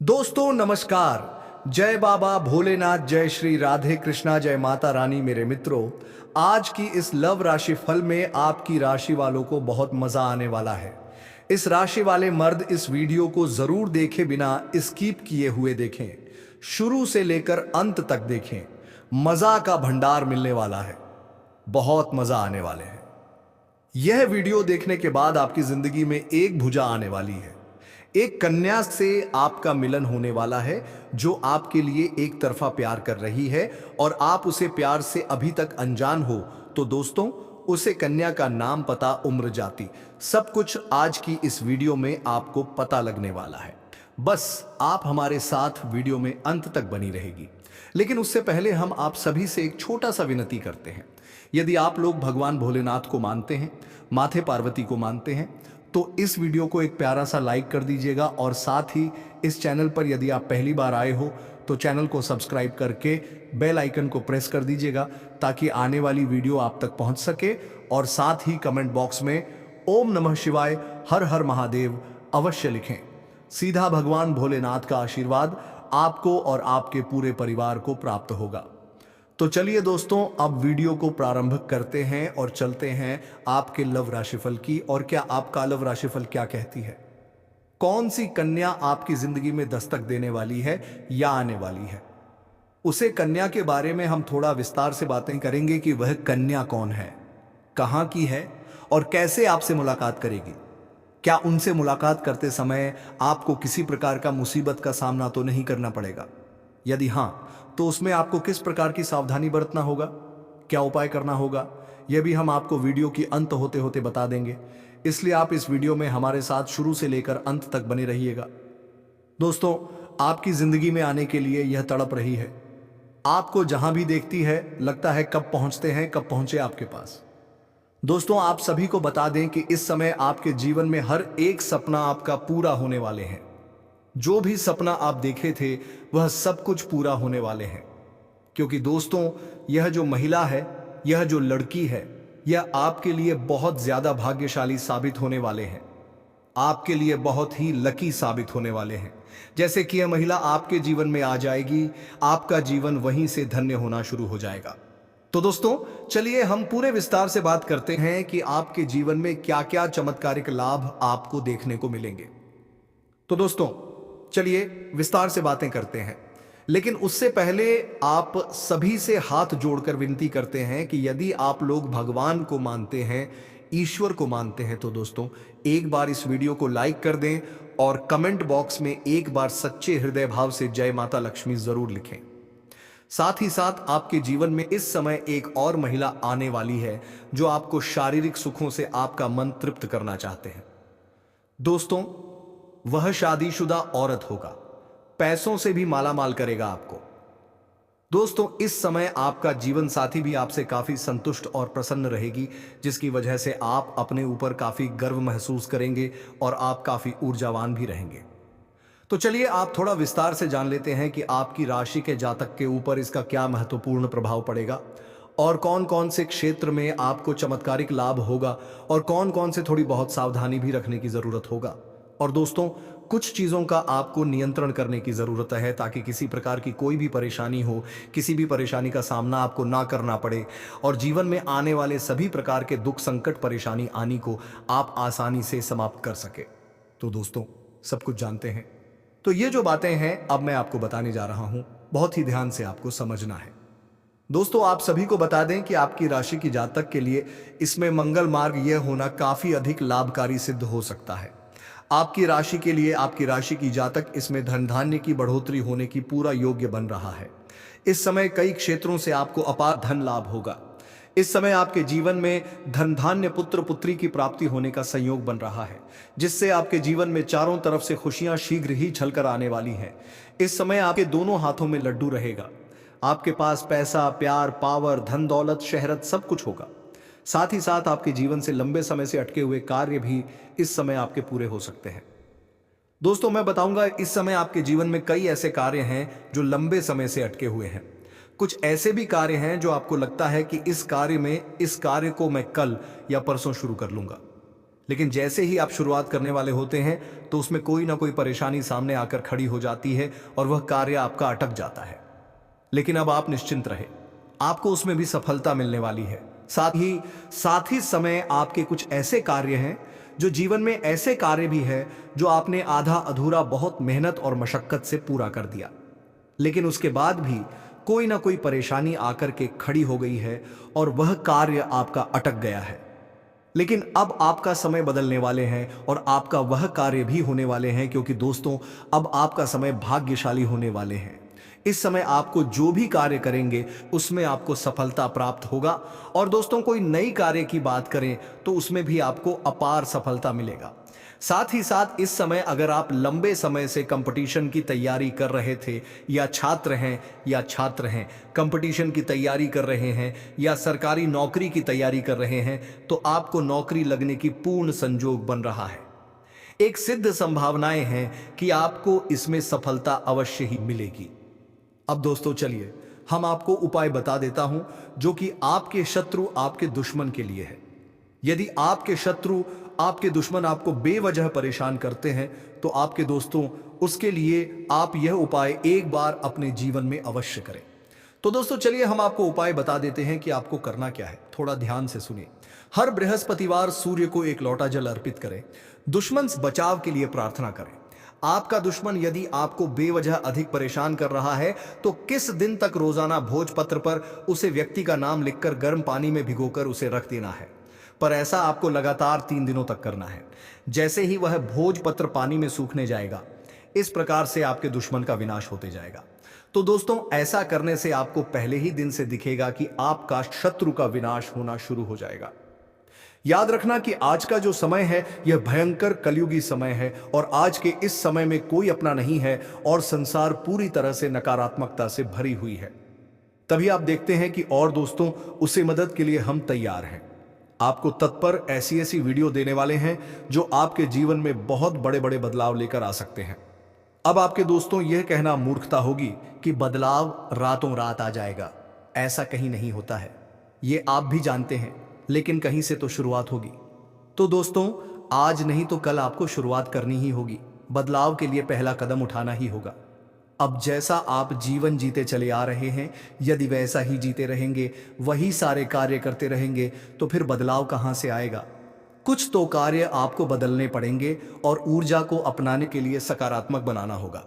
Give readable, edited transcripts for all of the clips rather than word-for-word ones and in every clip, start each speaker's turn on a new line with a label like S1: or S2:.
S1: दोस्तों नमस्कार। जय बाबा भोलेनाथ, जय श्री राधे कृष्णा, जय माता रानी। मेरे मित्रों, आज की इस लव राशि फल में आपकी राशि वालों को बहुत मजा आने वाला है। इस राशि वाले मर्द इस वीडियो को जरूर देखे बिना स्किप किए हुए देखें, शुरू से लेकर अंत तक देखें। मजा का भंडार मिलने वाला है, बहुत मजा आने वाले हैं। यह वीडियो देखने के बाद आपकी जिंदगी में एक भुजा आने वाली है। एक कन्या से आपका मिलन होने वाला है जो आपके लिए एक तरफा प्यार कर रही है और आप उसे प्यार से अभी तक अनजान हो। तो दोस्तों, उसे कन्या का नाम, पता, उम्र, जाति सब कुछ आज की इस वीडियो में आपको पता लगने वाला है। बस आप हमारे साथ वीडियो में अंत तक बनी रहेगी। लेकिन उससे पहले हम आप सभी से एक छोटा सा विनती करते हैं। यदि आप लोग भगवान भोलेनाथ को मानते हैं, माथे पार्वती को मानते हैं, तो इस वीडियो को एक प्यारा सा लाइक कर दीजिएगा और साथ ही इस चैनल पर यदि आप पहली बार आए हो तो चैनल को सब्सक्राइब करके बेल आइकन को प्रेस कर दीजिएगा ताकि आने वाली वीडियो आप तक पहुंच सके। और साथ ही कमेंट बॉक्स में ओम नमः शिवाय, हर हर महादेव अवश्य लिखें। सीधा भगवान भोलेनाथ का आशीर्वाद आपको और आपके पूरे परिवार को प्राप्त होगा। तो चलिए दोस्तों, अब वीडियो को प्रारंभ करते हैं और चलते हैं आपके लव राशिफल की। और क्या आपका लव राशिफल क्या कहती है? कौन सी कन्या आपकी जिंदगी में दस्तक देने वाली है या आने वाली है? उसे कन्या के बारे में हम थोड़ा विस्तार से बातें करेंगे कि वह कन्या कौन है, कहां की है और कैसे आपसे मुलाकात करेगी। क्या उनसे मुलाकात करते समय आपको किसी प्रकार का मुसीबत का सामना तो नहीं करना पड़ेगा? यदि हां, तो उसमें आपको किस प्रकार की सावधानी बरतना होगा, क्या उपाय करना होगा, यह भी हम आपको वीडियो की अंत होते होते बता देंगे। इसलिए आप इस वीडियो में हमारे साथ शुरू से लेकर अंत तक बने रहिएगा। दोस्तों, आपकी जिंदगी में आने के लिए यह तड़प रही है। आपको जहां भी देखती है लगता है कब पहुंचते हैं, कब पहुंचे आपके पास। दोस्तों, आप सभी को बता दें कि इस समय आपके जीवन में हर एक सपना आपका पूरा होने वाले हैं। जो भी सपना आप देखे थे वह सब कुछ पूरा होने वाले हैं। क्योंकि दोस्तों, यह जो महिला है, यह जो लड़की है, यह आपके लिए बहुत ज्यादा भाग्यशाली साबित होने वाले हैं। आपके लिए बहुत ही लकी साबित होने वाले हैं। जैसे कि यह महिला आपके जीवन में आ जाएगी, आपका जीवन वहीं से धन्य होना शुरू हो जाएगा। तो दोस्तों, चलिए हम पूरे विस्तार से बात करते हैं कि आपके जीवन में क्या क्या चमत्कारिक लाभ आपको देखने को मिलेंगे। तो दोस्तों, चलिए विस्तार से बातें करते हैं। लेकिन उससे पहले आप सभी से हाथ जोड़कर विनती करते हैं कि यदि आप लोग भगवान को मानते हैं, ईश्वर को मानते हैं, तो दोस्तों एक बार इस वीडियो को लाइक कर दें और कमेंट बॉक्स में एक बार सच्चे हृदय भाव से जय माता लक्ष्मी जरूर लिखें। साथ ही साथ आपके जीवन में इस समय एक और महिला आने वाली है जो आपको शारीरिक सुखों से आपका मन तृप्त करना चाहते हैं। दोस्तों, वह शादीशुदा औरत होगा, पैसों से भी मालामाल करेगा आपको। दोस्तों, इस समय आपका जीवन साथी भी आपसे काफी संतुष्ट और प्रसन्न रहेगी, जिसकी वजह से आप अपने ऊपर काफी गर्व महसूस करेंगे और आप काफी ऊर्जावान भी रहेंगे। तो चलिए आप थोड़ा विस्तार से जान लेते हैं कि आपकी राशि के जातक के ऊपर इसका क्या महत्वपूर्ण प्रभाव पड़ेगा और कौन कौन से क्षेत्र में आपको चमत्कारिक लाभ होगा और कौन कौन से थोड़ी बहुत सावधानी भी रखने की जरूरत होगा। और दोस्तों, कुछ चीजों का आपको नियंत्रण करने की जरूरत है ताकि किसी प्रकार की कोई भी परेशानी हो, किसी भी परेशानी का सामना आपको ना करना पड़े और जीवन में आने वाले सभी प्रकार के दुख, संकट, परेशानी आनी को आप आसानी से समाप्त कर सके। तो दोस्तों, सब कुछ जानते हैं। तो ये जो बातें हैं अब मैं आपको बताने जा रहा हूं, बहुत ही ध्यान से आपको समझना है। दोस्तों, आप सभी को बता दें कि आपकी राशि की जातक के लिए इसमें मंगल मार्ग यह होना काफी अधिक लाभकारी सिद्ध हो सकता है। आपकी राशि के लिए, आपकी राशि की जातक इसमें धन धान्य की बढ़ोतरी होने की पूरा योग्य बन रहा है। इस समय कई क्षेत्रों से आपको अपार धन लाभ होगा। इस समय आपके जीवन में धन धान्य, पुत्र पुत्री की प्राप्ति होने का संयोग बन रहा है, जिससे आपके जीवन में चारों तरफ से खुशियां शीघ्र ही छलकर आने वाली हैं। इस समय आपके दोनों हाथों में लड्डू रहेगा। आपके पास पैसा, प्यार, पावर, धन दौलत, शहरत सब कुछ होगा। साथ ही साथ आपके जीवन से लंबे समय से अटके हुए कार्य भी इस समय आपके पूरे हो सकते हैं। दोस्तों, मैं बताऊंगा इस समय आपके जीवन में कई ऐसे कार्य हैं जो लंबे समय से अटके हुए हैं। कुछ ऐसे भी कार्य हैं जो आपको लगता है कि इस कार्य को मैं कल या परसों शुरू कर लूंगा। लेकिन जैसे ही आप शुरुआत करने वाले होते हैं तो उसमें कोई ना कोई परेशानी सामने आकर खड़ी हो जाती है और वह कार्य आपका अटक जाता है। लेकिन अब आप निश्चिंत रहे, आपको उसमें भी सफलता मिलने वाली है। साथ ही समय आपके कुछ ऐसे कार्य हैं जो जीवन में ऐसे कार्य भी है जो आपने आधा अधूरा बहुत मेहनत और मशक्कत से पूरा कर दिया, लेकिन उसके बाद भी कोई ना कोई परेशानी आकर के खड़ी हो गई है और वह कार्य आपका अटक गया है। लेकिन अब आपका समय बदलने वाले हैं और आपका वह कार्य भी होने वाले हैं, क्योंकि दोस्तों अब आपका समय भाग्यशाली होने वाले हैं। इस समय आपको जो भी कार्य करेंगे उसमें आपको सफलता प्राप्त होगा। और दोस्तों कोई नई कार्य की बात करें तो उसमें भी आपको अपार सफलता मिलेगा। साथ ही साथ इस समय अगर आप लंबे समय से कंपटीशन की तैयारी कर रहे थे या छात्र हैं कंपटीशन की तैयारी कर रहे हैं या सरकारी नौकरी की तैयारी कर रहे हैं, तो आपको नौकरी लगने की पूर्ण संजोग बन रहा है। एक सिद्ध संभावनाएं हैं कि आपको इसमें सफलता अवश्य ही मिलेगी। अब दोस्तों चलिए हम आपको उपाय बता देता हूं जो कि आपके शत्रु आपके दुश्मन के लिए है। यदि आपके शत्रु आपके दुश्मन आपको बेवजह परेशान करते हैं तो आपके दोस्तों उसके लिए आप यह उपाय एक बार अपने जीवन में अवश्य करें। तो दोस्तों चलिए हम आपको उपाय बता देते हैं कि आपको करना क्या है। थोड़ा ध्यान से सुनिए। हर बृहस्पतिवार सूर्य को एक लोटा जल अर्पित करें। दुश्मन से बचाव के लिए प्रार्थना करें। आपका दुश्मन यदि आपको बेवजह अधिक परेशान कर रहा है तो किस दिन तक रोजाना भोजपत्र पर उसे व्यक्ति का नाम लिखकर गर्म पानी में भिगोकर उसे रख देना है, पर ऐसा आपको लगातार 3 दिनों तक करना है। जैसे ही वह भोजपत्र पानी में सूखने जाएगा, इस प्रकार से आपके दुश्मन का विनाश होते जाएगा। तो दोस्तों ऐसा करने से आपको पहले ही दिन से दिखेगा कि आपका शत्रु का विनाश होना शुरू हो जाएगा। याद रखना कि आज का जो समय है यह भयंकर कलयुगी समय है और आज के इस समय में कोई अपना नहीं है और संसार पूरी तरह से नकारात्मकता से भरी हुई है। तभी आप देखते हैं कि और दोस्तों उसे मदद के लिए हम तैयार हैं। आपको तत्पर ऐसी वीडियो देने वाले हैं जो आपके जीवन में बहुत बड़े बड़े बदलाव लेकर आ सकते हैं। अब आपके दोस्तों यह कहना मूर्खता होगी कि बदलाव रातों रात आ जाएगा। ऐसा कहीं नहीं होता है, ये आप भी जानते हैं, लेकिन कहीं से तो शुरुआत होगी। तो दोस्तों आज नहीं तो कल आपको शुरुआत करनी ही होगी। बदलाव के लिए पहला कदम उठाना ही होगा। अब जैसा आप जीवन जीते चले आ रहे हैं, यदि वैसा ही जीते रहेंगे, वही सारे कार्य करते रहेंगे, तो फिर बदलाव कहां से आएगा। कुछ तो कार्य आपको बदलने पड़ेंगे और ऊर्जा को अपनाने के लिए सकारात्मक बनाना होगा।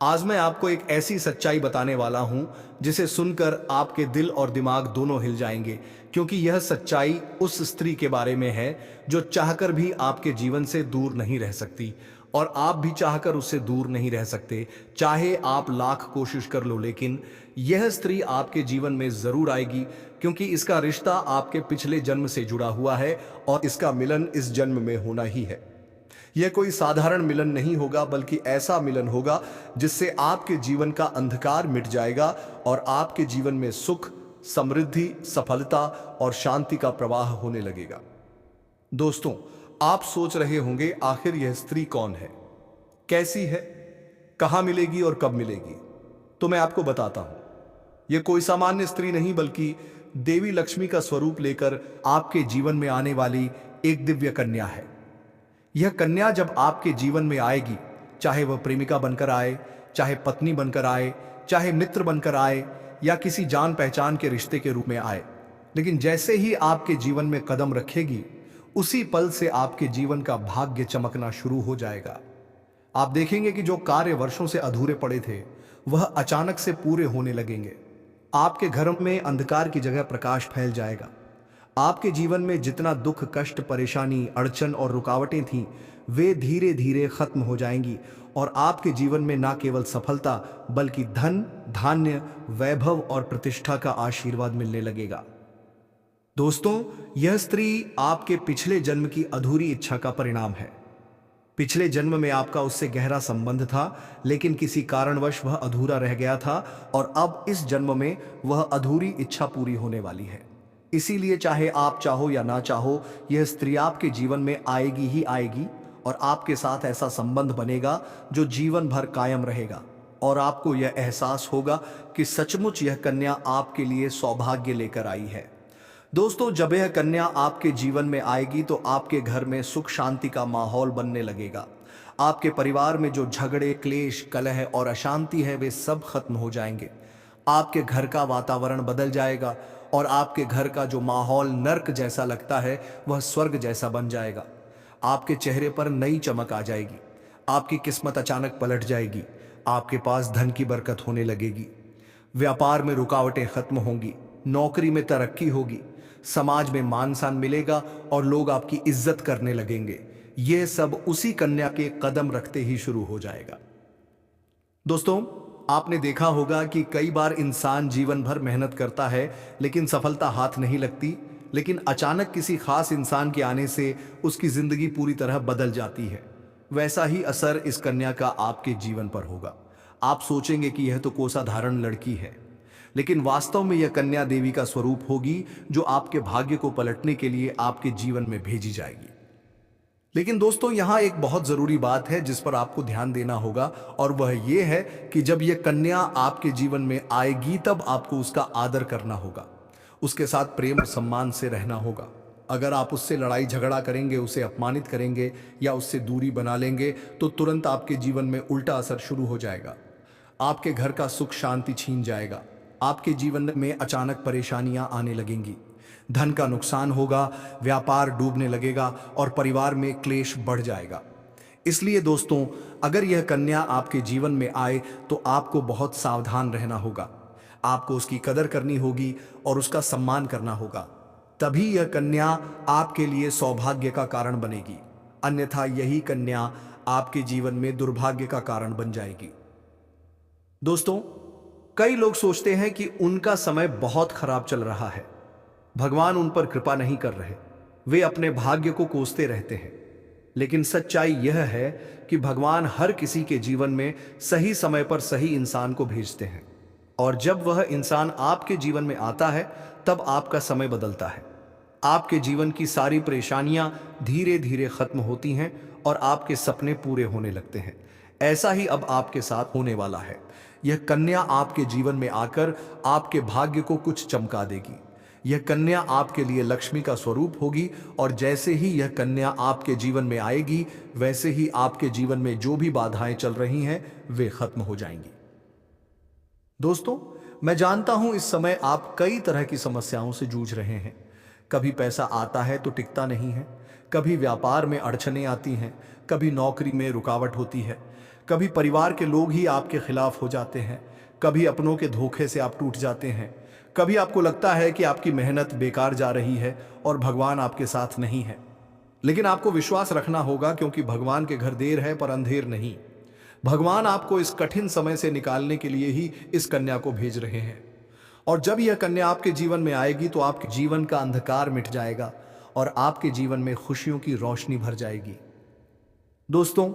S1: आज मैं आपको एक ऐसी सच्चाई बताने वाला हूं जिसे सुनकर आपके दिल और दिमाग दोनों हिल जाएंगे, क्योंकि यह सच्चाई उस स्त्री के बारे में है जो चाहकर भी आपके जीवन से दूर नहीं रह सकती और आप भी चाहकर उससे दूर नहीं रह सकते। चाहे आप लाख कोशिश कर लो, लेकिन यह स्त्री आपके जीवन में जरूर आएगी, क्योंकि इसका रिश्ता आपके पिछले जन्म से जुड़ा हुआ है और इसका मिलन इस जन्म में होना ही है। यह कोई साधारण मिलन नहीं होगा, बल्कि ऐसा मिलन होगा जिससे आपके जीवन का अंधकार मिट जाएगा और आपके जीवन में सुख, समृद्धि, सफलता और शांति का प्रवाह होने लगेगा। दोस्तों आप सोच रहे होंगे आखिर यह स्त्री कौन है, कैसी है, कहां मिलेगी और कब मिलेगी। तो मैं आपको बताता हूं। यह कोई सामान्य स्त्री नहीं, बल्कि देवी लक्ष्मी का स्वरूप लेकर आपके जीवन में आने वाली एक दिव्य कन्या है। यह कन्या जब आपके जीवन में आएगी, चाहे वह प्रेमिका बनकर आए, चाहे पत्नी बनकर आए, चाहे मित्र बनकर आए या किसी जान पहचान के रिश्ते के रूप में आए, लेकिन जैसे ही आपके जीवन में कदम रखेगी, उसी पल से आपके जीवन का भाग्य चमकना शुरू हो जाएगा। आप देखेंगे कि जो कार्य वर्षों से अधूरे पड़े थे वह अचानक से पूरे होने लगेंगे। आपके घर में अंधकार की जगह प्रकाश फैल जाएगा। आपके जीवन में जितना दुख, कष्ट, परेशानी, अड़चन और रुकावटें थीं, वे धीरे धीरे खत्म हो जाएंगी और आपके जीवन में न केवल सफलता बल्कि धन, धान्य, वैभव और प्रतिष्ठा का आशीर्वाद मिलने लगेगा। दोस्तों यह स्त्री आपके पिछले जन्म की अधूरी इच्छा का परिणाम है। पिछले जन्म में आपका उससे गहरा संबंध था, लेकिन किसी कारणवश वह अधूरा रह गया था और अब इस जन्म में वह अधूरी इच्छा पूरी होने वाली है। इसीलिए चाहे आप चाहो या ना चाहो, यह स्त्री आपके जीवन में आएगी ही आएगी और आपके साथ ऐसा संबंध बनेगा जो जीवन भर कायम रहेगा और आपको यह एहसास होगा कि सचमुच यह कन्या आपके लिए सौभाग्य लेकर आई है। दोस्तों, जब यह कन्या आपके जीवन में आएगी तो आपके घर में सुख शांति का माहौल बनने लगेगा। आपके परिवार में जो झगड़े, क्लेश, कलह और अशांति है वे सब खत्म हो जाएंगे। आपके घर का वातावरण बदल जाएगा और आपके घर का जो माहौल नर्क जैसा लगता है वह स्वर्ग जैसा बन जाएगा। आपके चेहरे पर नई चमक आ जाएगी। आपकी किस्मत अचानक पलट जाएगी। आपके पास धन की बरकत होने लगेगी। व्यापार में रुकावटें खत्म होंगी। नौकरी में तरक्की होगी। समाज में मान सम्मान मिलेगा और लोग आपकी इज्जत करने लगेंगे। यह सब उसी कन्या के कदम रखते ही शुरू हो जाएगा। दोस्तों, आपने देखा होगा कि कई बार इंसान जीवन भर मेहनत करता है लेकिन सफलता हाथ नहीं लगती, लेकिन अचानक किसी खास इंसान के आने से उसकी जिंदगी पूरी तरह बदल जाती है। वैसा ही असर इस कन्या का आपके जीवन पर होगा। आप सोचेंगे कि यह तो कोई साधारण लड़की है, लेकिन वास्तव में यह कन्या देवी का स्वरूप होगी जो आपके भाग्य को पलटने के लिए आपके जीवन में भेजी जाएगी। लेकिन दोस्तों, यहां एक बहुत जरूरी बात है जिस पर आपको ध्यान देना होगा, और वह यह है कि जब यह कन्या आपके जीवन में आएगी तब आपको उसका आदर करना होगा। उसके साथ प्रेम और सम्मान से रहना होगा। अगर आप उससे लड़ाई झगड़ा करेंगे, उसे अपमानित करेंगे या उससे दूरी बना लेंगे तो तुरंत आपके जीवन में उल्टा असर शुरू हो जाएगा। आपके घर का सुख शांति छीन जाएगा। आपके जीवन में अचानक परेशानियां आने लगेंगी। धन का नुकसान होगा, व्यापार डूबने लगेगा और परिवार में क्लेश बढ़ जाएगा। इसलिए दोस्तों, अगर यह कन्या आपके जीवन में आए तो आपको बहुत सावधान रहना होगा। आपको उसकी कदर करनी होगी और उसका सम्मान करना होगा। तभी यह कन्या आपके लिए सौभाग्य का कारण बनेगी, अन्यथा यही कन्या आपके जीवन में दुर्भाग्य का कारण बन जाएगी। दोस्तों, कई लोग सोचते हैं कि उनका समय बहुत खराब चल रहा है, भगवान उन पर कृपा नहीं कर रहे, वे अपने भाग्य को कोसते रहते हैं। लेकिन सच्चाई यह है कि भगवान हर किसी के जीवन में सही समय पर सही इंसान को भेजते हैं, और जब वह इंसान आपके जीवन में आता है तब आपका समय बदलता है। आपके जीवन की सारी परेशानियां धीरे धीरे खत्म होती हैं और आपके सपने पूरे होने लगते हैं। ऐसा ही अब आपके साथ होने वाला है। यह कन्या आपके जीवन में आकर आपके भाग्य को कुछ चमका देगी। यह कन्या आपके लिए लक्ष्मी का स्वरूप होगी, और जैसे ही यह कन्या आपके जीवन में आएगी वैसे ही आपके जीवन में जो भी बाधाएं चल रही हैं वे खत्म हो जाएंगी। दोस्तों, मैं जानता हूं इस समय आप कई तरह की समस्याओं से जूझ रहे हैं। कभी पैसा आता है तो टिकता नहीं है, कभी व्यापार में अड़चनें आती हैं, कभी नौकरी में रुकावट होती है, कभी परिवार के लोग ही आपके खिलाफ हो जाते हैं, कभी अपनों के धोखे से आप टूट जाते हैं, कभी आपको लगता है कि आपकी मेहनत बेकार जा रही है और भगवान आपके साथ नहीं है। लेकिन आपको विश्वास रखना होगा, क्योंकि भगवान के घर देर है पर अंधेर नहीं। भगवान आपको इस कठिन समय से निकालने के लिए ही इस कन्या को भेज रहे हैं, और जब यह कन्या आपके जीवन में आएगी तो आपके जीवन का अंधकार मिट जाएगा और आपके जीवन में खुशियों की रोशनी भर जाएगी। दोस्तों,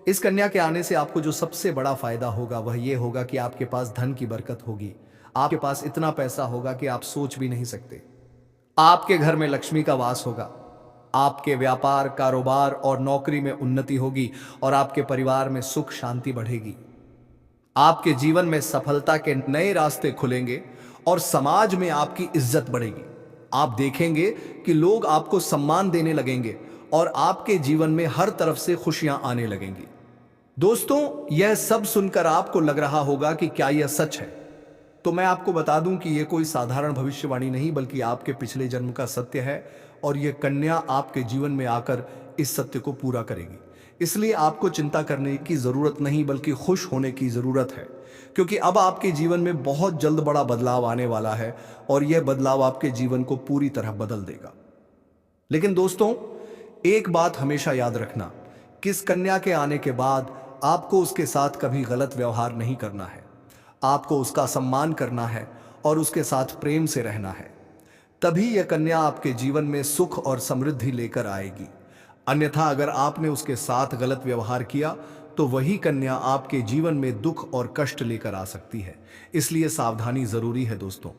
S1: इस कन्या के आने से आपको जो सबसे बड़ा फायदा होगा वह यह होगा कि आपके पास धन की बरकत होगी। आपके पास इतना पैसा होगा कि आप सोच भी नहीं सकते। आपके घर में लक्ष्मी का वास होगा। आपके व्यापार, कारोबार और नौकरी में उन्नति होगी और आपके परिवार में सुख शांति बढ़ेगी। आपके जीवन में सफलता के नए रास्ते खुलेंगे और समाज में आपकी इज्जत बढ़ेगी। आप देखेंगे कि लोग आपको सम्मान देने लगेंगे और आपके जीवन में हर तरफ से खुशियां आने लगेंगी। दोस्तों, यह सब सुनकर आपको लग रहा होगा कि क्या यह सच है? तो मैं आपको बता दूं कि यह कोई साधारण भविष्यवाणी नहीं बल्कि आपके पिछले जन्म का सत्य है, और यह कन्या आपके जीवन में आकर इस सत्य को पूरा करेगी। इसलिए आपको चिंता करने की जरूरत नहीं बल्कि खुश होने की जरूरत है, क्योंकि अब आपके जीवन में बहुत जल्द बड़ा बदलाव आने वाला है और यह बदलाव आपके जीवन को पूरी तरह बदल देगा। लेकिन दोस्तों, एक बात हमेशा याद रखना कि इस कन्या के आने के बाद आपको उसके साथ कभी गलत व्यवहार नहीं करना है। आपको उसका सम्मान करना है और उसके साथ प्रेम से रहना है। तभी यह कन्या आपके जीवन में सुख और समृद्धि लेकर आएगी। अन्यथा अगर आपने उसके साथ गलत व्यवहार किया तो वही कन्या आपके जीवन में दुख और कष्ट लेकर आ सकती है। इसलिए सावधानी जरूरी है। दोस्तों,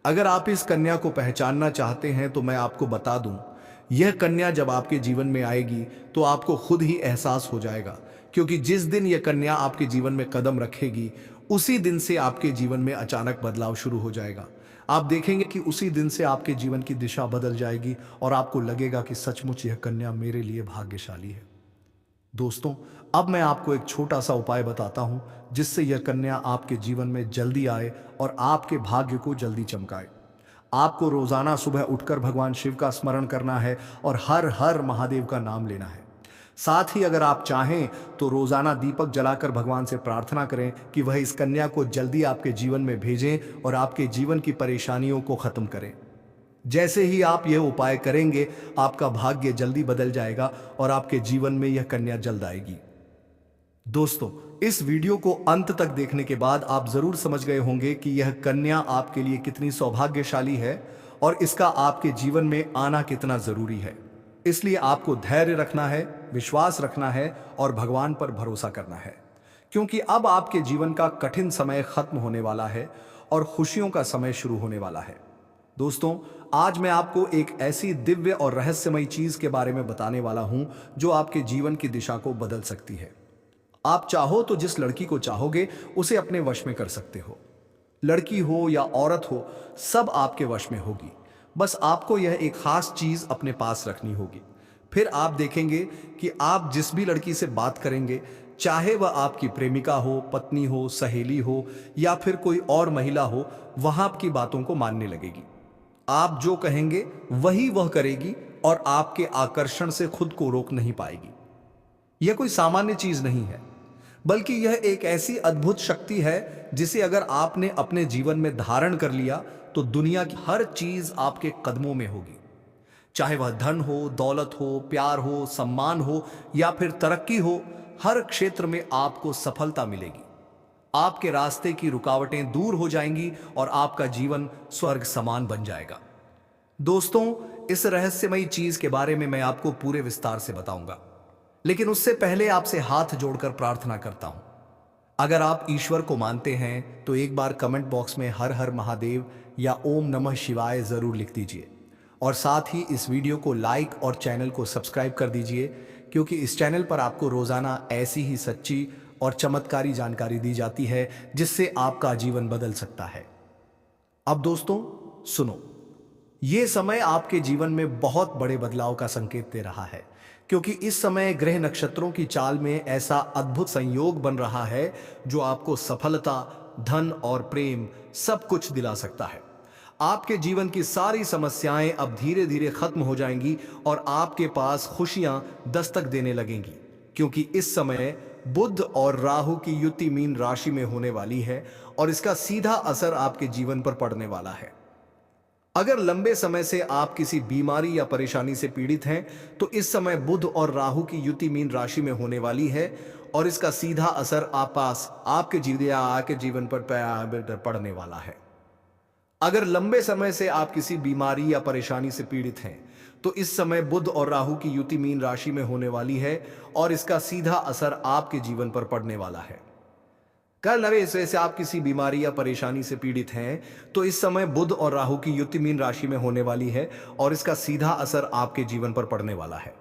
S1: अगर आप इस कन्या को पहचानना चाहते हैं तो मैं आपको बता दूं, यह कन्या जब आपके जीवन में आएगी तो आपको खुद ही एहसास हो जाएगा, क्योंकि जिस दिन यह कन्या आपके जीवन में कदम रखेगी उसी दिन से आपके जीवन में अचानक बदलाव शुरू हो जाएगा। आप देखेंगे कि उसी दिन से आपके जीवन की दिशा बदल जाएगी और आपको लगेगा कि सचमुच यह कन्या मेरे लिए भाग्यशाली है। दोस्तों, अब मैं आपको एक छोटा सा उपाय बताता हूं जिससे यह कन्या आपके जीवन में जल्दी आए और आपके भाग्य को जल्दी चमकाए। आपको रोजाना सुबह उठकर भगवान शिव का स्मरण करना है और हर हर महादेव का नाम लेना है। साथ ही अगर आप चाहें तो रोजाना दीपक जलाकर भगवान से प्रार्थना करें कि वह इस कन्या को जल्दी आपके जीवन में भेजें और आपके जीवन की परेशानियों को खत्म करें। जैसे ही आप यह उपाय करेंगे, आपका भाग्य जल्दी बदल जाएगा और आपके जीवन में यह कन्या जल्द आएगी। दोस्तों, इस वीडियो को अंत तक देखने के बाद आप जरूर समझ गए होंगे कि यह कन्या आपके लिए कितनी सौभाग्यशाली है और इसका आपके जीवन में आना कितना जरूरी है। इसलिए आपको धैर्य रखना है, विश्वास रखना है और भगवान पर भरोसा करना है, क्योंकि अब आपके जीवन का कठिन समय खत्म होने वाला है और खुशियों का समय शुरू होने वाला है। दोस्तों, आज मैं आपको एक ऐसी दिव्य और रहस्यमयी चीज के बारे में बताने वाला हूं जो आपके जीवन की दिशा को बदल सकती है। आप चाहो तो जिस लड़की को चाहोगे उसे अपने वश में कर सकते हो। लड़की हो या औरत हो, सब आपके वश में होगी। बस आपको यह एक खास चीज अपने पास रखनी होगी। फिर आप देखेंगे कि आप जिस भी लड़की से बात करेंगे, चाहे वह आपकी प्रेमिका हो, पत्नी हो, सहेली हो या फिर कोई और महिला हो, वह आपकी बातों को मानने लगेगी। आप जो कहेंगे वही वह करेगी और आपके आकर्षण से खुद को रोक नहीं पाएगी। यह कोई सामान्य चीज नहीं है, बल्कि यह एक ऐसी अद्भुत शक्ति है जिसे अगर आपने अपने जीवन में धारण कर लिया तो दुनिया की हर चीज आपके कदमों में होगी। चाहे वह धन हो, दौलत हो, प्यार हो, सम्मान हो या फिर तरक्की हो, हर क्षेत्र में आपको सफलता मिलेगी। आपके रास्ते की रुकावटें दूर हो जाएंगी और आपका जीवन स्वर्ग समान बन जाएगा। दोस्तों, इस रहस्यमयी चीज के बारे में मैं आपको पूरे विस्तार से बताऊंगा, लेकिन उससे पहले आपसे हाथ जोड़कर प्रार्थना करता हूं। अगर आप ईश्वर को मानते हैं तो एक बार कमेंट बॉक्स में हर हर महादेव या ओम नमः शिवाय जरूर लिख दीजिए और साथ ही इस वीडियो को लाइक और चैनल को सब्सक्राइब कर दीजिए, क्योंकि इस चैनल पर आपको रोजाना ऐसी ही सच्ची और चमत्कारी जानकारी दी जाती है जिससे आपका जीवन बदल सकता है। अब दोस्तों सुनो, ये समय आपके जीवन में बहुत बड़े बदलाव का संकेत दे रहा है, क्योंकि इस समय ग्रह नक्षत्रों की चाल में ऐसा अद्भुत संयोग बन रहा है जो आपको सफलता, धन और प्रेम सब कुछ दिला सकता है। आपके जीवन की सारी समस्याएं अब धीरे धीरे खत्म हो जाएंगी और आपके पास खुशियां दस्तक देने लगेंगी, क्योंकि इस समय बुध और राहु की युति मीन राशि में होने वाली है और इसका सीधा असर आपके जीवन पर पड़ने वाला है। अगर लंबे समय से आप किसी बीमारी या परेशानी से पीड़ित हैं तो इस समय बुध और राहु की युति मीन राशि में होने वाली है और इसका सीधा असर आपके जीवन पर पड़ने वाला है। अगर लंबे समय से आप किसी बीमारी या परेशानी से पीड़ित हैं तो इस समय बुध और राहु की युति मीन राशि में होने वाली है और इसका सीधा असर आपके जीवन पर पड़ने वाला है। कल नवे से आप किसी बीमारी या परेशानी से पीड़ित हैं तो इस समय बुध और राहु की युति मीन राशि में होने वाली है और इसका सीधा असर आपके जीवन पर पड़ने वाला है।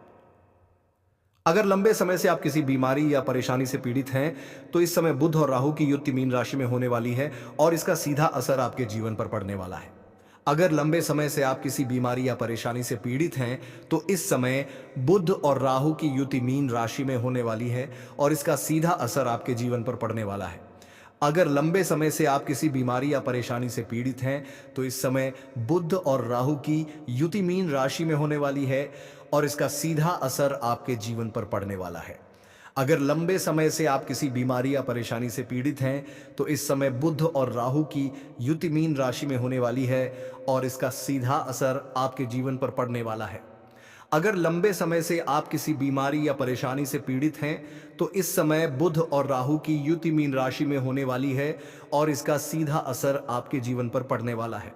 S1: अगर लंबे समय से आप किसी बीमारी या परेशानी से पीड़ित हैं तो इस समय बुध और राहु की युति मीन राशि में होने वाली है और इसका सीधा असर आपके जीवन पर पड़ने वाला है। अगर लंबे समय से आप किसी बीमारी या परेशानी से पीड़ित हैं तो इस समय बुध और राहु की युति मीन राशि में होने वाली है और इसका सीधा असर आपके जीवन पर पड़ने वाला है। अगर लंबे समय से आप किसी बीमारी या परेशानी से पीड़ित हैं तो इस समय बुध और राहु की युति मीन राशि में होने वाली है और इसका सीधा असर आपके जीवन पर पड़ने वाला है। अगर लंबे समय से आप किसी बीमारी या परेशानी से पीड़ित हैं तो इस समय बुध और राहु की युति मीन राशि में होने वाली है और इसका सीधा असर आपके जीवन पर पड़ने वाला है। अगर लंबे समय से आप किसी बीमारी या परेशानी से पीड़ित हैं तो इस समय बुध और राहु की युति मीन राशि में होने वाली है और इसका सीधा असर आपके जीवन पर पड़ने वाला है।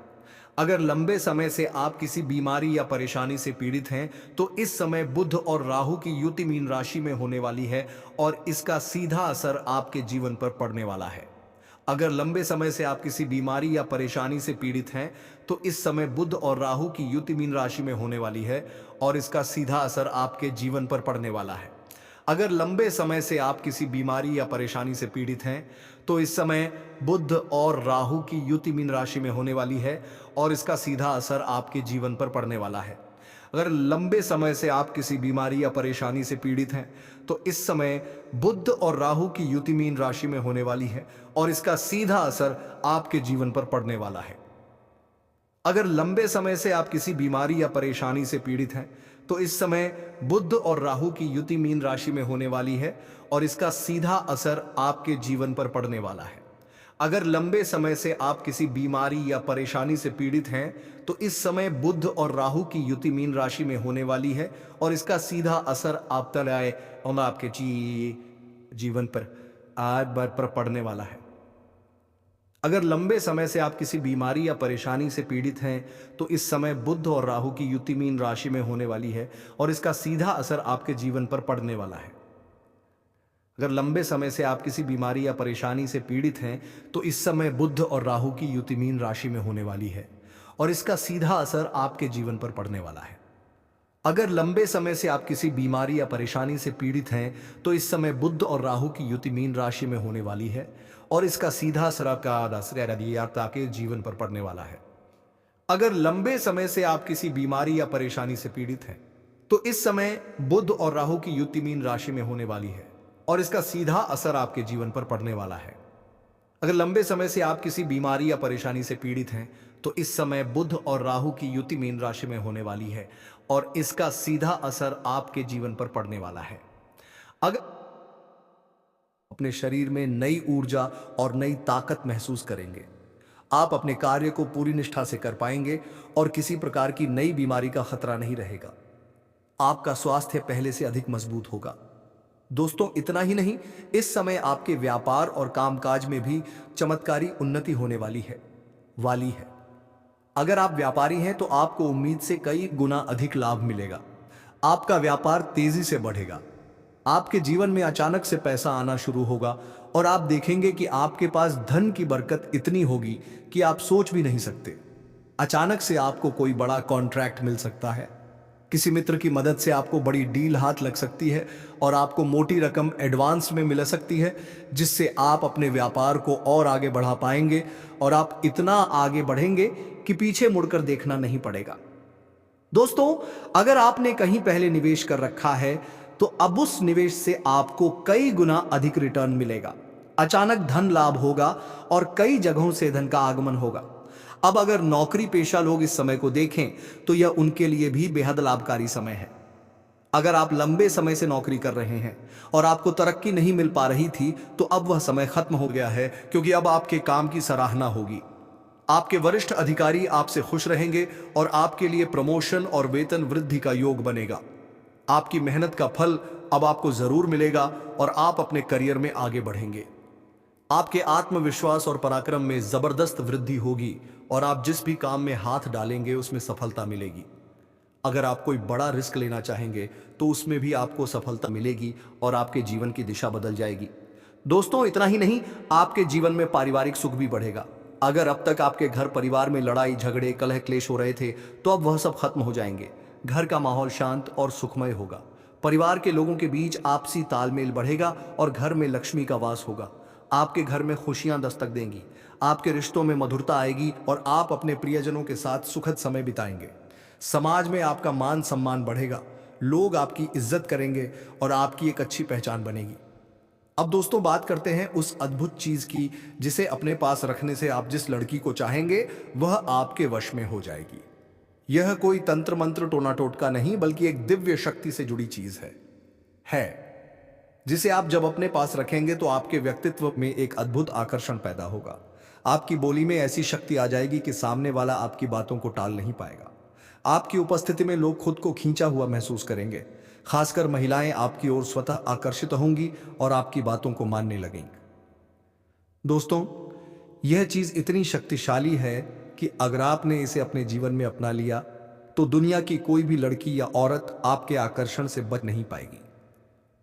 S1: अगर लंबे समय से आप किसी बीमारी या परेशानी से पीड़ित हैं तो इस समय बुध और राहु की युति मीन राशि में होने वाली है और इसका सीधा असर आपके जीवन पर पड़ने वाला है। अगर लंबे समय से आप किसी बीमारी या परेशानी से पीड़ित हैं तो इस समय बुध और राहु की युति मीन राशि में होने वाली है और इसका सीधा असर आपके जीवन पर पड़ने वाला है। अगर लंबे समय से आप किसी बीमारी या परेशानी से पीड़ित हैं तो इस समय बुध और राहु की युति मीन राशि में होने वाली है और इसका सीधा असर आपके जीवन पर पड़ने वाला है। अगर लंबे समय से आप किसी बीमारी या परेशानी से पीड़ित हैं तो इस समय बुध और राहु की युति मीन राशि में होने वाली है और इसका सीधा असर आपके जीवन पर पड़ने वाला है। अगर लंबे समय से आप किसी बीमारी या परेशानी से पीड़ित हैं तो इस समय बुध और राहु की युति मीन राशि में होने वाली है और इसका सीधा असर आपके जीवन पर पड़ने वाला है। अगर लंबे समय से आप किसी बीमारी या परेशानी से पीड़ित हैं तो इस समय बुध और राहु की युति मीन राशि में होने वाली है और इसका सीधा असर आप तलाए और आपके जीवन पर पड़ने वाला है। अगर लंबे समय से आप किसी बीमारी या परेशानी से पीड़ित हैं तो इस समय बुध और राहु की युति मीन राशि में होने वाली है और इसका सीधा असर आपके जीवन पर पड़ने वाला है। अगर लंबे समय से आप किसी बीमारी या परेशानी से पीड़ित हैं तो इस समय बुध और राहु की युति मीन राशि में होने वाली है और इसका सीधा असर आपके जीवन पर पड़ने वाला है। अगर लंबे समय से आप किसी बीमारी या परेशानी से पीड़ित हैं तो इस समय बुध और राहु की युति मीन राशि में होने वाली है और इसका सीधा असर आपके जीवन पर पड़ने वाला है। अगर लंबे समय से आप किसी बीमारी या परेशानी से पीड़ित हैं तो इस समय बुध और राहु की युति मीन राशि में होने वाली है और इसका सीधा असर आपके जीवन पर पड़ने वाला है। अगर लंबे समय से आप किसी बीमारी या परेशानी से पीड़ित हैं तो इस समय बुध और राहु की युति मीन राशि में होने वाली है और इसका सीधा असर आपके जीवन पर पड़ने वाला है। अगर अपने शरीर में नई ऊर्जा और नई ताकत महसूस करेंगे, आप अपने कार्य को पूरी निष्ठा से कर पाएंगे और किसी प्रकार की नई बीमारी का खतरा नहीं रहेगा। आपका स्वास्थ्य पहले से अधिक मजबूत होगा। दोस्तों, इतना ही नहीं, इस समय आपके व्यापार और कामकाज में भी चमत्कारी उन्नति होने वाली है। अगर आप व्यापारी हैं तो आपको उम्मीद से कई गुना अधिक लाभ मिलेगा। आपका व्यापार तेजी से बढ़ेगा। आपके जीवन में अचानक से पैसा आना शुरू होगा और आप देखेंगे कि आपके पास धन की बरकत इतनी होगी कि आप सोच भी नहीं सकते। अचानक से आपको कोई बड़ा कॉन्ट्रैक्ट मिल सकता है। किसी मित्र की मदद से आपको बड़ी डील हाथ लग सकती है और आपको मोटी रकम एडवांस में मिल सकती है जिससे आप अपने व्यापार को और आगे बढ़ा पाएंगे और आप इतना आगे बढ़ेंगे कि पीछे मुड़कर देखना नहीं पड़ेगा। दोस्तों, अगर आपने कहीं पहले निवेश कर रखा है तो अब उस निवेश से आपको कई गुना अधिक रिटर्न मिलेगा। अचानक धन लाभ होगा और कई जगहों से धन का आगमन होगा। अब अगर नौकरी पेशा लोग इस समय को देखें तो यह उनके लिए भी बेहद लाभकारी समय है। अगर आप लंबे समय से नौकरी कर रहे हैं और आपको तरक्की नहीं मिल पा रही थी तो अब वह समय खत्म हो गया है, क्योंकि अब आपके काम की सराहना होगी। आपके वरिष्ठ अधिकारी आपसे खुश रहेंगे और आपके लिए प्रमोशन और वेतन वृद्धि का योग बनेगा। आपकी मेहनत का फल अब आपको जरूर मिलेगा और आप अपने करियर में आगे बढ़ेंगे। आपके आत्मविश्वास और पराक्रम में जबरदस्त वृद्धि होगी और आप जिस भी काम में हाथ डालेंगे उसमें सफलता मिलेगी। अगर आप कोई बड़ा रिस्क लेना चाहेंगे तो उसमें भी आपको सफलता मिलेगी और आपके जीवन की दिशा बदल जाएगी। दोस्तों, इतना ही नहीं, आपके जीवन में पारिवारिक सुख भी बढ़ेगा। अगर अब तक आपके घर परिवार में लड़ाई झगड़े कलह क्लेश हो रहे थे तो अब वह सब खत्म हो जाएंगे। घर का माहौल शांत और सुखमय होगा। परिवार के लोगों के बीच आपसी तालमेल बढ़ेगा और घर में लक्ष्मी का वास होगा। आपके घर में खुशियां दस्तक देंगी। आपके रिश्तों में मधुरता आएगी और आप अपने प्रियजनों के साथ सुखद समय बिताएंगे। समाज में आपका मान सम्मान बढ़ेगा। लोग आपकी इज्जत करेंगे और आपकी एक अच्छी पहचान बनेगी। अब दोस्तों, बात करते हैं उस अद्भुत चीज की जिसे अपने पास रखने से आप जिस लड़की को चाहेंगे वह आपके वश में हो जाएगी। यह कोई तंत्र मंत्र टोना टोटका नहीं, बल्कि एक दिव्य शक्ति से जुड़ी चीज है जिसे आप जब अपने पास रखेंगे तो आपके व्यक्तित्व में एक अद्भुत आकर्षण पैदा होगा। आपकी बोली में ऐसी शक्ति आ जाएगी कि सामने वाला आपकी बातों को टाल नहीं पाएगा। आपकी उपस्थिति में लोग खुद को खींचा हुआ महसूस करेंगे। खासकर महिलाएं आपकी ओर स्वतः आकर्षित होंगी और आपकी बातों को मानने लगेंगी। दोस्तों, यह चीज इतनी शक्तिशाली है कि अगर आपने इसे अपने जीवन में अपना लिया तो दुनिया की कोई भी लड़की या औरत आपके आकर्षण से बच नहीं पाएगी।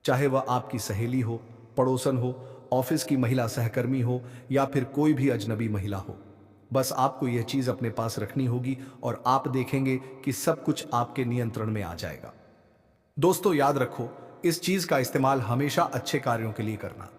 S1: चाहे वह आपकी सहेली हो, पड़ोसन हो, ऑफिस की महिला सहकर्मी हो या फिर कोई भी अजनबी महिला हो। बस आपको यह चीज अपने पास रखनी होगी और आप देखेंगे कि सब कुछ आपके नियंत्रण में आ जाएगा। दोस्तों, याद रखो, इस चीज का इस्तेमाल हमेशा अच्छे कार्यों के लिए करना।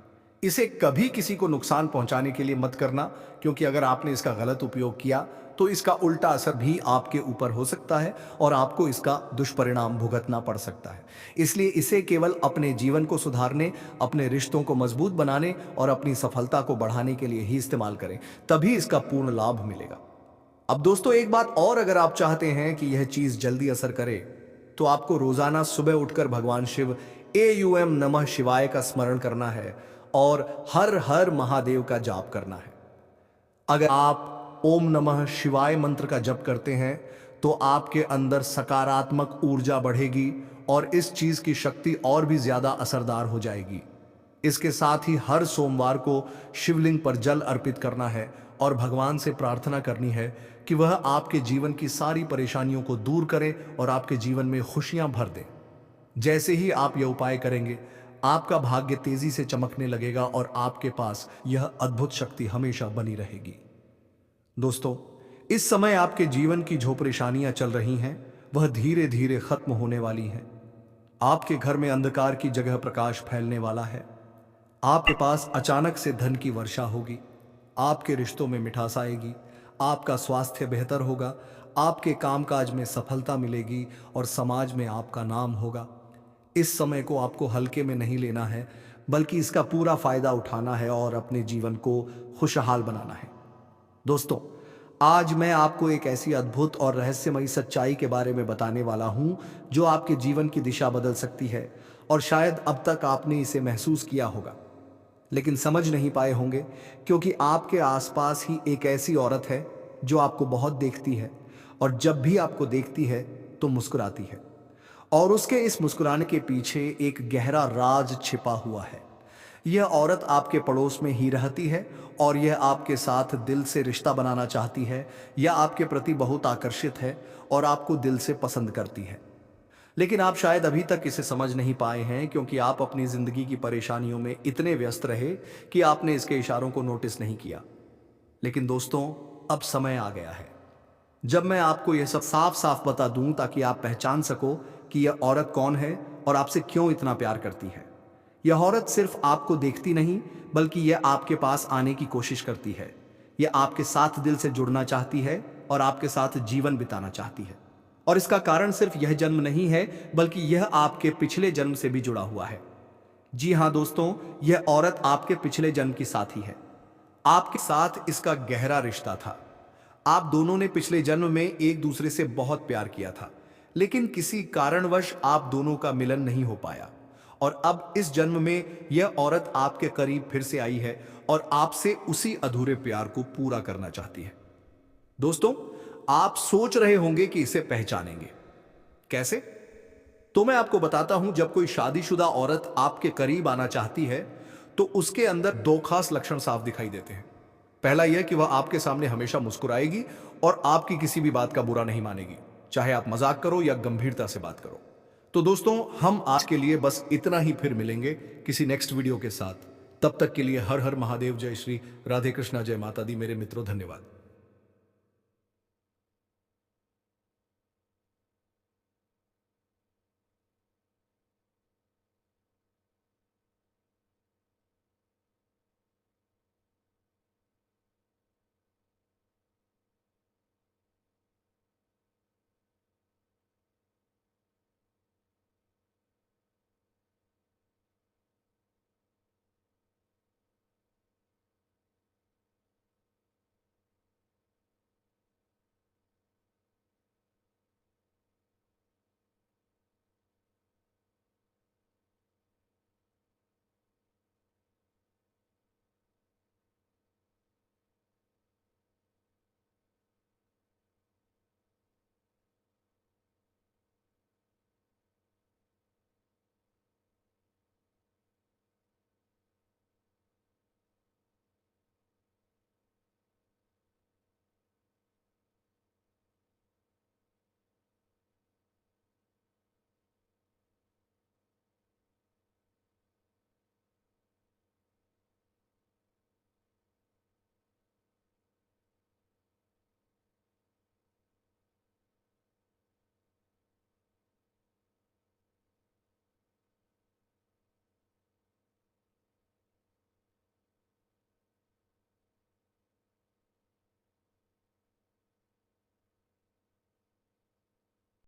S1: इसे कभी किसी को नुकसान पहुंचाने के लिए मत करना, क्योंकि अगर आपने इसका गलत उपयोग किया तो इसका उल्टा असर भी आपके ऊपर हो सकता है और आपको इसका दुष्परिणाम भुगतना पड़ सकता है। इसलिए इसे केवल अपने जीवन को सुधारने, अपने रिश्तों को मजबूत बनाने और अपनी सफलता को बढ़ाने के लिए ही इस्तेमाल करें, तभी इसका पूर्ण लाभ मिलेगा। अब दोस्तों एक बात और, अगर आप चाहते हैं कि यह चीज जल्दी असर करे तो आपको रोजाना सुबह उठकर भगवान शिव AUM नमः शिवाय का स्मरण करना है और हर हर महादेव का जाप करना है। अगर आप ओम नमः शिवाय मंत्र का जप करते हैं तो आपके अंदर सकारात्मक ऊर्जा बढ़ेगी और इस चीज की शक्ति और भी ज्यादा असरदार हो जाएगी। इसके साथ ही हर सोमवार को शिवलिंग पर जल अर्पित करना है और भगवान से प्रार्थना करनी है कि वह आपके जीवन की सारी परेशानियों को दूर करे और आपके जीवन में खुशियां भर दे। जैसे ही आप यह उपाय करेंगे, आपका भाग्य तेजी से चमकने लगेगा और आपके पास यह अद्भुत शक्ति हमेशा बनी रहेगी। दोस्तों, इस समय आपके जीवन की जो परेशानियां चल रही हैं वह धीरे धीरे खत्म होने वाली हैं। आपके घर में अंधकार की जगह प्रकाश फैलने वाला है। आपके पास अचानक से धन की वर्षा होगी। आपके रिश्तों में मिठास आएगी। आपका स्वास्थ्य बेहतर होगा। आपके कामकाज में सफलता मिलेगी और समाज में आपका नाम होगा। इस समय को आपको हल्के में नहीं लेना है, बल्कि इसका पूरा फायदा उठाना है और अपने जीवन को खुशहाल बनाना है। दोस्तों, आज मैं आपको एक ऐसी अद्भुत और रहस्यमयी सच्चाई के बारे में बताने वाला हूं जो आपके जीवन की दिशा बदल सकती है और शायद अब तक आपने इसे महसूस किया होगा, लेकिन समझ नहीं पाए होंगे, क्योंकि आपके आसपास ही एक ऐसी औरत है जो आपको बहुत देखती है और जब भी आपको देखती है तो मुस्कुराती है, और उसके इस मुस्कुराने के पीछे एक गहरा राज छिपा हुआ है। यह औरत आपके पड़ोस में ही रहती है और यह आपके साथ दिल से रिश्ता बनाना चाहती है। यह आपके प्रति बहुत आकर्षित है और आपको दिल से पसंद करती है, लेकिन आप शायद अभी तक इसे समझ नहीं पाए हैं, क्योंकि आप अपनी जिंदगी की परेशानियों में इतने व्यस्त रहे कि आपने इसके इशारों को नोटिस नहीं किया। लेकिन दोस्तों, अब समय आ गया है जब मैं आपको यह सब साफ साफ बता दूं, ताकि आप पहचान सको कि यह औरत कौन है और आपसे क्यों इतना प्यार करती है। यह औरत सिर्फ आपको देखती नहीं, बल्कि यह आपके पास आने की कोशिश करती है। यह आपके साथ दिल से जुड़ना चाहती है और आपके साथ जीवन बिताना चाहती है। और इसका कारण सिर्फ यह जन्म नहीं है, बल्कि यह आपके पिछले जन्म से भी जुड़ा हुआ है। जी हां दोस्तों, यह औरत आपके पिछले जन्म की साथी है। आपके साथ इसका गहरा रिश्ता था। आप दोनों ने पिछले जन्म में एक दूसरे से बहुत प्यार किया था, लेकिन किसी कारणवश आप दोनों का मिलन नहीं हो पाया, और अब इस जन्म में यह औरत आपके करीब फिर से आई है और आपसे उसी अधूरे प्यार को पूरा करना चाहती है। दोस्तों, आप सोच रहे होंगे कि इसे पहचानेंगे कैसे? तो मैं आपको बताता हूं। जब कोई शादीशुदा औरत आपके करीब आना चाहती है तो उसके अंदर दो खास लक्षण साफ दिखाई देते हैं। पहला यह कि वह आपके सामने हमेशा मुस्कुराएगी और आपकी किसी भी बात का बुरा नहीं मानेगी, चाहे आप मजाक करो या गंभीरता से बात करो। तो दोस्तों, हम आज के लिए बस इतना ही, फिर मिलेंगे किसी नेक्स्ट वीडियो के साथ। तब तक के लिए हर हर महादेव, जय श्री राधे कृष्णा, जय माता दी मेरे मित्रों, धन्यवाद।